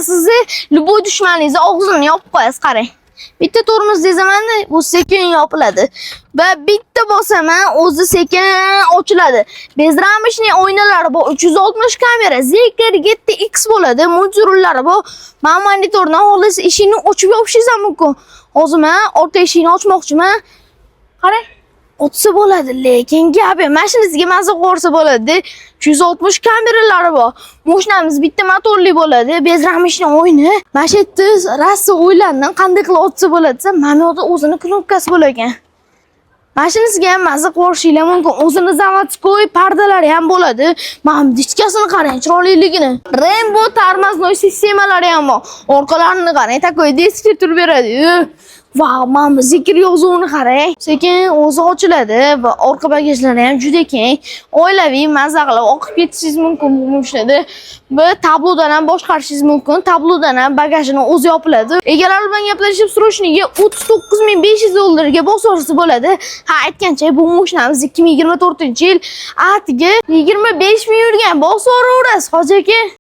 sizni любой dushmaningizni og'zini yopib qo'yasiz, qarang. Bitta tormoz dezamanda bu sekin yopiladi va bitta bosaman o'zi sekin ochiladi. Bezramishning oynalari bu 360 kamera, Zeker GTX bo'ladi, multirullari bu. Men monitordan xolis eshikni ochib yopishingiz ham mumkin. Hozir men orqa eshikni ochmoqchiman. Qarang, ochsa bo'ladi, lekin gap mashinasiga mazza qo'rsa bo'ladi. 360 kameralari bor. Mashinamiz bitta motorli bo'ladi. Bezramishning o'yini. Mana shu yerda rasta o'ylandim, qanday qilib ochsa bo'ladi desa, mana yoqda o'zini knopkasi bor ekan. Mashinasiga ham mazza qo'rishinglar mumkin. O'zini zavodskoy pardalari ham bo'ladi. Mana dichkasini qarang, chiroyliligini. Rainbow tormoznoy sistemalari ham bor. Orqalarini qarang, takoy diskga turib beradi. Vau, mana Zeker yozuvini qarang. Sekin o'zi ochiladi va orqa bagajlari ham juda keng. Oilaviy mazza qilib o'qib ketishingiz mumkin bu mashinada. Va tablodan ham boshqarishingiz mumkin. Tablodan ham bagajini o'zi yopiladi. Egalar bilan gaplashib surishniga 39500 dollarga bosorsa bo'ladi. Ha, aytgancha bu mashinamiz 2024-yil atiga 25000 yurgan. Bosoraverasiz, hoji aka.